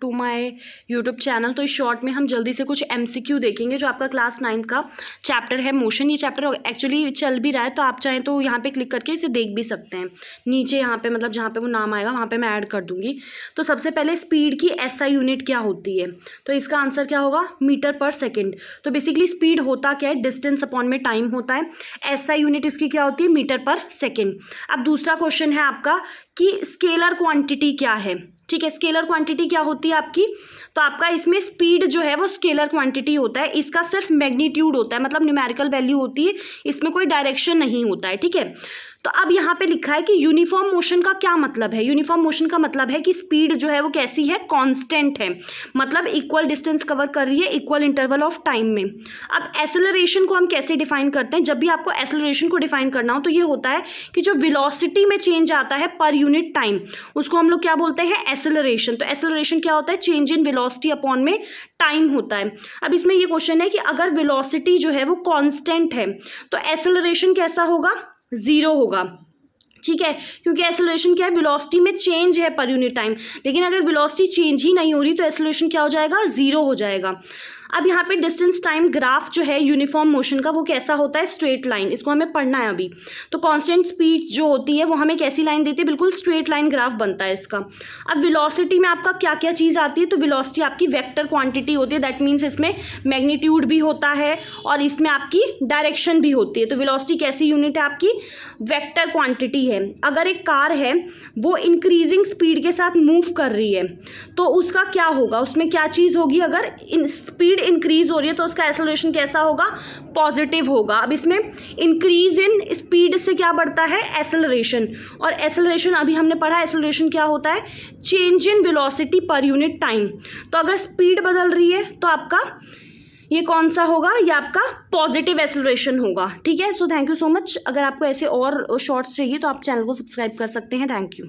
To my YouTube channel. तो इस short में हम जल्दी से कुछ MCQ देखेंगे जो आपका क्लास 9 का चैप्टर है मोशन। ये चैप्टर एक्चुअली चल भी रहा है, तो आप चाहें तो यहाँ पे क्लिक करके इसे देख भी सकते हैं। नीचे यहाँ पे मतलब जहाँ पे वो नाम आएगा वहाँ पे मैं ऐड कर दूँगी। तो सबसे पहले स्पीड की SI यूनिट क्या होती है, तो इसका आंसर क्या होगा, मीटर पर सेकेंड। तो बेसिकली स्पीड होता क्या है, डिस्टेंस अपॉन में टाइम होता है। SI यूनिट इसकी क्या होती है, मीटर पर सेकेंड। अब दूसरा क्वेश्चन है आपका कि स्केलर क्वांटिटी क्या है। ठीक है, स्केलर क्वांटिटी क्या होती है आपकी, तो आपका इसमें स्पीड जो है वो स्केलर क्वांटिटी होता है। इसका सिर्फ मैग्नीट्यूड होता है, मतलब न्यूमेरिकल वैल्यू होती है, इसमें कोई डायरेक्शन नहीं होता है। ठीक है, तो अब यहाँ पे लिखा है कि यूनिफॉर्म मोशन का क्या मतलब है। यूनिफॉर्म मोशन का मतलब है कि स्पीड जो है वो कैसी है, कांस्टेंट है, मतलब इक्वल डिस्टेंस कवर कर रही है इक्वल इंटरवल ऑफ टाइम में। अब एक्सेलरेशन को हम कैसे डिफाइन करते हैं, जब भी आपको एक्सेलरेशन को डिफाइन करना हो तो ये होता है कि जो वेलोसिटी में चेंज आता है पर यूनिट टाइम, उसको हम लोग क्या बोलते हैं, एक्सेलरेशन। तो एक्सेलरेशन क्या होता है, चेंज इन वेलोसिटी अपॉन में टाइम होता है। अब इसमें ये क्वेश्चन है कि अगर वेलोसिटी जो है वो कांस्टेंट है तो एक्सेलरेशन कैसा होगा, 0 होगा। ठीक है, क्योंकि एक्सेलरेशन क्या है, वेलोसिटी में चेंज है पर यूनिट टाइम। लेकिन अगर वेलोसिटी चेंज ही नहीं हो रही तो एक्सेलरेशन क्या हो जाएगा, 0 हो जाएगा। अब यहाँ पे डिस्टेंस टाइम ग्राफ जो है यूनिफॉर्म मोशन का वो कैसा होता है, स्ट्रेट लाइन। इसको हमें पढ़ना है अभी। तो कांस्टेंट स्पीड जो होती है वो हमें कैसी लाइन देती है, बिल्कुल स्ट्रेट लाइन ग्राफ बनता है इसका। अब वेलोसिटी में आपका क्या क्या चीज़ आती है, तो वेलोसिटी आपकी वेक्टर क्वांटिटी होती है। दैट मीन्स इसमें मैग्नीट्यूड भी होता है और इसमें आपकी डायरेक्शन भी होती है। तो वेलोसिटी कैसी यूनिट है आपकी, वेक्टर क्वांटिटी है। अगर एक कार है वो इंक्रीजिंग स्पीड के साथ मूव कर रही है तो उसका क्या होगा, उसमें क्या चीज़ होगी, अगर स्पीड इंक्रीज हो रही है तो उसका एक्सेलरेशन कैसा होगा, पॉजिटिव होगा। अब इसमें इंक्रीज इन स्पीड से क्या बढ़ता है, एक्सेलरेशन। और एक्सेलरेशन अभी हमने पढ़ा, एक्सेलरेशन क्या होता है, change in velocity per unit time. तो अगर स्पीड बदल रही है तो आपका ये कौन सा होगा, ये आपका पॉजिटिव एक्सेलरेशन होगा। ठीक है, so thank you so much. अगर आपको ऐसे और शॉर्ट्स चाहिए तो आप चैनल को सब्सक्राइब कर सकते हैं। Thank you.